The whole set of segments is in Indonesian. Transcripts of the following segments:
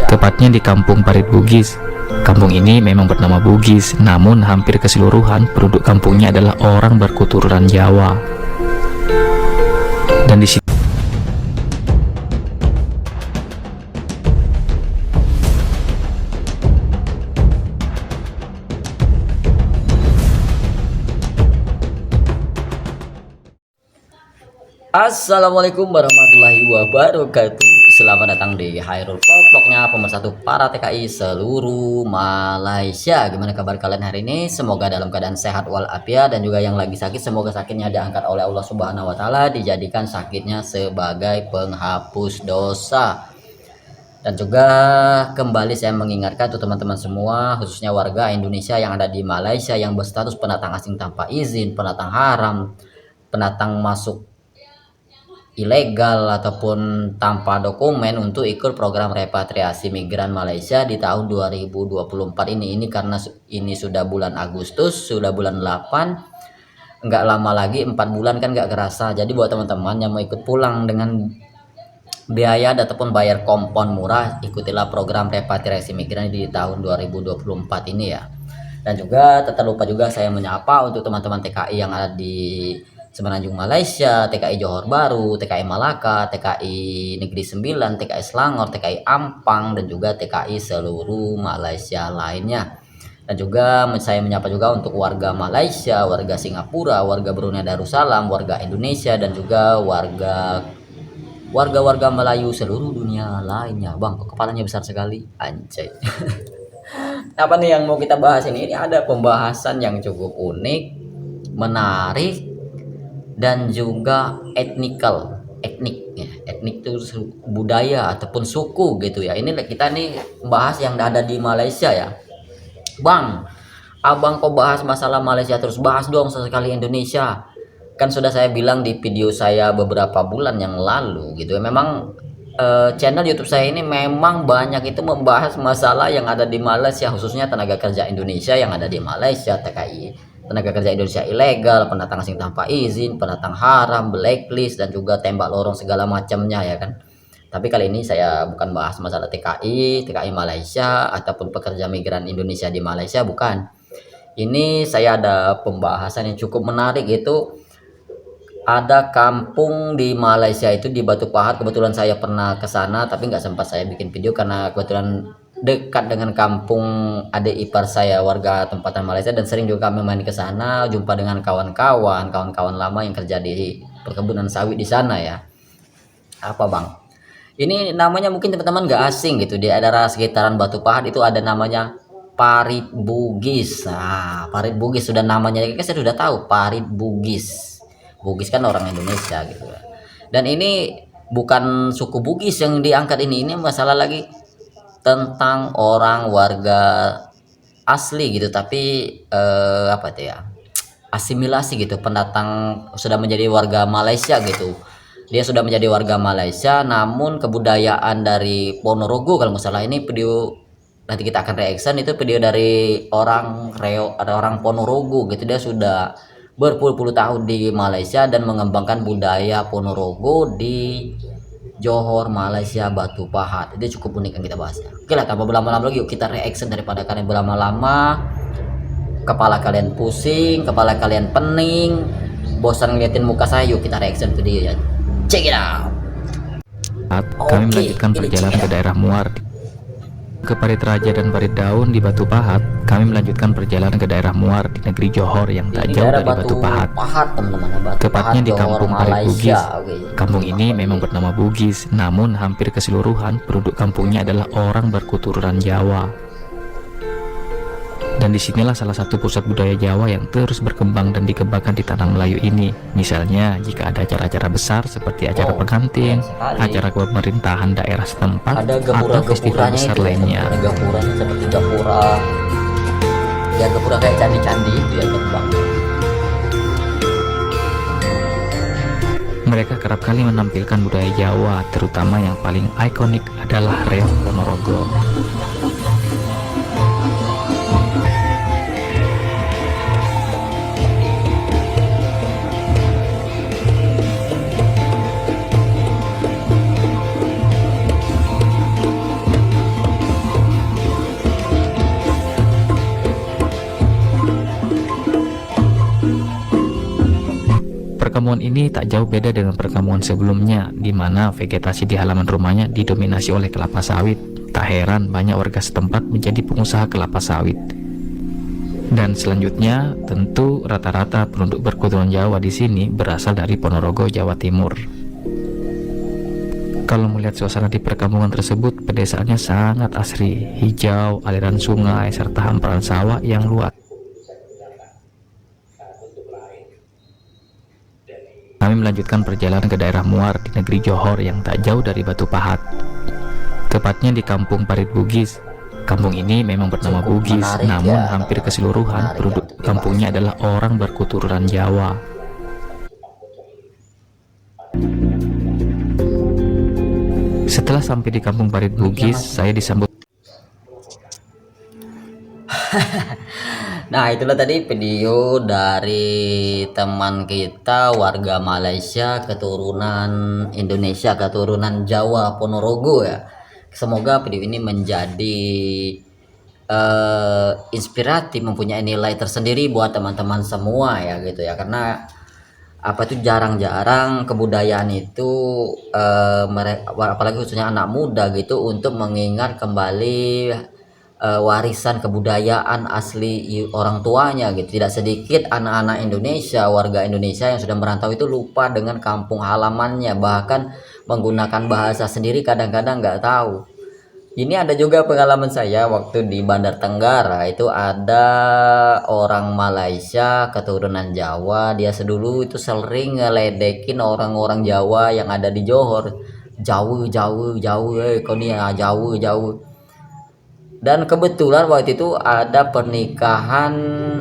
tepatnya di Kampung Parit Bugis. Kampung ini memang bernama Bugis, namun hampir keseluruhan penduduk kampungnya adalah orang berketurunan Jawa. Dan di sini Assalamualaikum warahmatullahi wabarakatuh. Selamat datang di Hairul Vlognya pemersatu para TKI seluruh Malaysia. Gimana kabar kalian hari ini? Semoga dalam keadaan sehat walafiat, dan juga yang lagi sakit semoga sakitnya diangkat oleh Allah Subhanahu wa taala, dijadikan sakitnya sebagai penghapus dosa. Dan juga kembali saya mengingatkan untuk teman-teman semua, khususnya warga Indonesia yang ada di Malaysia yang berstatus pendatang asing tanpa izin, pendatang haram, pendatang masuk ilegal ataupun tanpa dokumen untuk ikut program repatriasi migran Malaysia di tahun 2024 ini karena ini sudah bulan Agustus, sudah bulan 8, nggak lama lagi 4 bulan kan nggak kerasa. Jadi buat teman-teman yang mau ikut pulang dengan biaya ataupun bayar kompon murah, ikutilah program repatriasi migran di tahun 2024 ini ya. Dan juga tak lupa juga saya menyapa untuk teman-teman TKI yang ada di Semenanjung Malaysia, TKI Johor Bahru, TKI Malaka, TKI Negeri Sembilan, TKI Selangor, TKI Ampang, dan juga TKI seluruh Malaysia lainnya. Dan juga saya menyapa juga untuk warga Malaysia, warga Singapura, warga Brunei Darussalam, warga Indonesia, dan juga warga Melayu seluruh dunia lainnya. Bang, kok kepalanya besar sekali, anjay. Apa nih yang mau kita bahas ini? Ini ada pembahasan yang cukup unik, menarik, dan juga etnik ya. Etnik itu budaya ataupun suku gitu ya. Ini kita nih bahas yang ada di Malaysia ya. Bang, abang kok bahas masalah Malaysia terus, bahas dong sesekali Indonesia. Kan sudah saya bilang di video saya beberapa bulan yang lalu gitu ya. Memang channel YouTube saya ini memang banyak itu membahas masalah yang ada di Malaysia, khususnya tenaga kerja Indonesia yang ada di Malaysia, TKI tenaga kerja Indonesia ilegal, pendatang asing tanpa izin, pendatang haram, blacklist, dan juga tembak lorong segala macamnya ya kan. Tapi kali ini saya bukan bahas masalah TKI Malaysia ataupun pekerja migran Indonesia di Malaysia, bukan. Ini saya ada pembahasan yang cukup menarik, itu ada kampung di Malaysia itu di Batu Pahat. Kebetulan saya pernah ke sana tapi nggak sempat saya bikin video karena kebetulan dekat dengan kampung adik ipar saya warga tempatan Malaysia, dan sering juga kami main ke sana, jumpa dengan kawan-kawan lama yang kerja di perkebunan sawit di sana ya. Apa bang? Ini namanya mungkin teman-teman nggak asing gitu, di daerah sekitaran Batu Pahat itu ada namanya Parit Bugis. Nah, Parit Bugis sudah namanya saya sudah tahu, Parit Bugis. Bugis kan orang Indonesia gitu ya. Dan ini bukan suku Bugis yang diangkat ini masalah lagi tentang orang warga asli gitu, tapi apa itu ya, asimilasi gitu, pendatang sudah menjadi warga Malaysia gitu. Dia sudah menjadi warga Malaysia, namun kebudayaan dari Ponorogo kalau nggak salah, ini video nanti kita akan reaction, itu video dari orang Reo, ada orang Ponorogo gitu. Dia sudah berpuluh-puluh tahun di Malaysia dan mengembangkan budaya Ponorogo di Johor, Malaysia, Batu Pahat. Itu cukup unik yang kita bahas ya. Oke lah, tanpa berlama-lama lagi, yuk kita reaction daripada kalian berlama-lama, kepala kalian pusing, kepala kalian pening, bosan ngeliatin muka saya. Yuk kita reaction video ya. Check it out. kami melanjutkan perjalanan ke daerah Muar ke Parit Raja dan Parit Daun di Batu Pahat. Kami melanjutkan perjalanan ke daerah Muar di negeri Johor yang tak jauh dari Batu Pahat, tepatnya di Kampung Parit Bugis. Kampung ini memang bernama Bugis, namun hampir keseluruhan penduduk kampungnya adalah orang berketurunan Jawa. Dan disinilah salah satu pusat budaya Jawa yang terus berkembang dan dikembangkan di tanah Melayu ini. Misalnya jika ada acara-acara besar seperti acara pengantin, acara pemerintahan daerah setempat, atau festival besar lainnya. Ada gapuranya seperti gapura, ya gapura kayak candi-candi itu ya Bang. Mereka kerap kali menampilkan budaya Jawa, terutama yang paling ikonik adalah reok Ponorogo. perkampungan ini tak jauh beda dengan perkampungan sebelumnya, di mana vegetasi di halaman rumahnya didominasi oleh kelapa sawit. Tak heran banyak warga setempat menjadi pengusaha kelapa sawit. Dan selanjutnya, tentu rata-rata penduduk berketurunan Jawa di sini berasal dari Ponorogo, Jawa Timur. Kalau melihat suasana di perkampungan tersebut, pedesaannya sangat asri, hijau, aliran sungai, serta hamparan sawah yang luas. Kami melanjutkan perjalanan ke daerah Muar di negeri Johor yang tak jauh dari Batu Pahat. Tepatnya di Kampung Parit Bugis. Kampung ini memang bernama Cukup Bugis, menarik namun ya, hampir keseluruhan menarik penduduk untuk kampungnya dibahas. adalah orang berketurunan Jawa. Setelah sampai di Kampung Parit Bugis, saya disambut. Nah, itulah tadi video dari teman kita warga Malaysia keturunan Indonesia, keturunan Jawa, Ponorogo ya. Semoga video ini menjadi inspiratif, mempunyai nilai tersendiri buat teman-teman semua ya gitu ya. Karena apa itu jarang-jarang kebudayaan itu mereka, apalagi khususnya anak muda gitu, untuk mengingat kembali warisan kebudayaan asli orang tuanya gitu. Tidak sedikit anak-anak Indonesia, warga Indonesia yang sudah merantau itu lupa dengan kampung halamannya, bahkan menggunakan bahasa sendiri kadang-kadang nggak tahu. Ini ada juga pengalaman saya waktu di Bandar Tenggara, itu ada orang Malaysia keturunan Jawa. Dia sedulu itu sering ngeledekin orang-orang Jawa yang ada di Johor. Jauh jauh jauh, kau nih ya jauh jauh. Dan kebetulan waktu itu ada pernikahan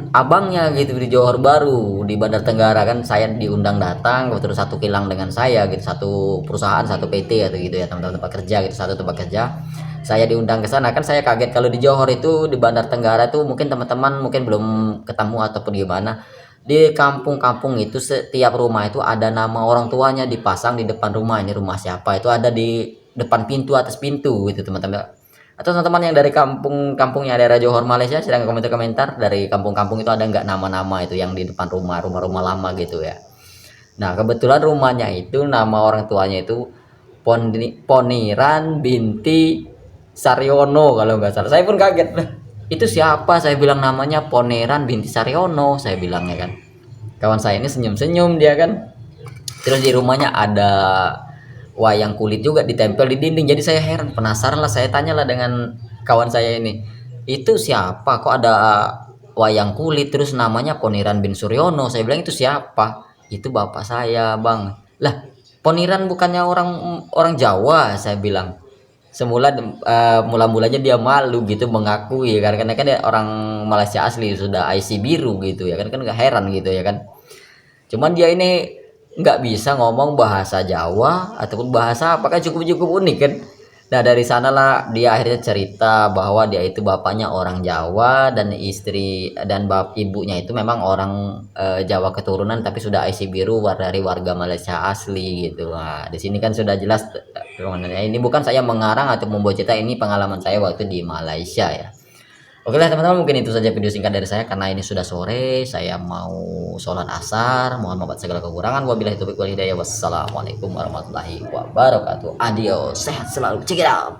abangnya gitu di Johor Baru, di Bandar Tenggara. Kan saya diundang datang, terus satu kilang dengan saya gitu, satu perusahaan, satu PT atau gitu ya, teman-teman tempat kerja gitu, satu tempat kerja. Saya diundang ke sana. Kan saya kaget kalau di Johor itu, di Bandar Tenggara itu, mungkin teman-teman mungkin belum ketemu ataupun gimana. Di kampung-kampung itu setiap rumah itu ada nama orang tuanya dipasang di depan rumah. Ini rumah siapa, itu ada di depan pintu, atas pintu gitu teman-teman. Atau teman-teman yang dari kampung-kampungnya daerah Johor Malaysia, sedang komentar-komentar dari kampung-kampung itu ada nggak nama-nama itu yang di depan rumah-rumah lama gitu ya. Nah, kebetulan rumahnya itu nama orang tuanya itu Poniran binti Saryono kalau nggak salah. Saya pun kaget lah. Itu siapa? Saya bilang namanya Poniran binti Saryono, saya bilangnya kan. Kawan saya ini senyum-senyum dia kan. Terus di rumahnya ada wayang kulit juga ditempel di dinding. Jadi saya heran, penasaran lah, saya tanyalah dengan kawan saya ini, itu siapa kok ada wayang kulit terus namanya Poniran bin Suryono? Saya bilang, itu siapa? Itu bapak saya bang. Lah, Poniran bukannya orang orang Jawa? Saya bilang. Semula mula-mulanya dia malu gitu mengakui, karena kan dia orang Malaysia asli, sudah IC biru gitu ya kan, nggak heran gitu ya kan. Cuman dia ini nggak bisa ngomong bahasa Jawa ataupun bahasa apakah, cukup unik kan. Nah, dari sanalah dia akhirnya cerita bahwa dia itu bapaknya orang Jawa dan istri dan ibunya itu memang orang Jawa keturunan tapi sudah IC biru dari warga Malaysia asli gitu. Nah, di sini kan sudah jelas ini bukan saya mengarang atau membuat cerita, ini pengalaman saya waktu di Malaysia ya. Oke lah teman-teman, mungkin itu saja video singkat dari saya karena ini sudah sore, saya mau sholat asar. Mohon maaf segala kekurangan. Wabillahi taufiq wal hidayah. Wassalamualaikum warahmatullahi wabarakatuh. Adios, sehat selalu, check it out.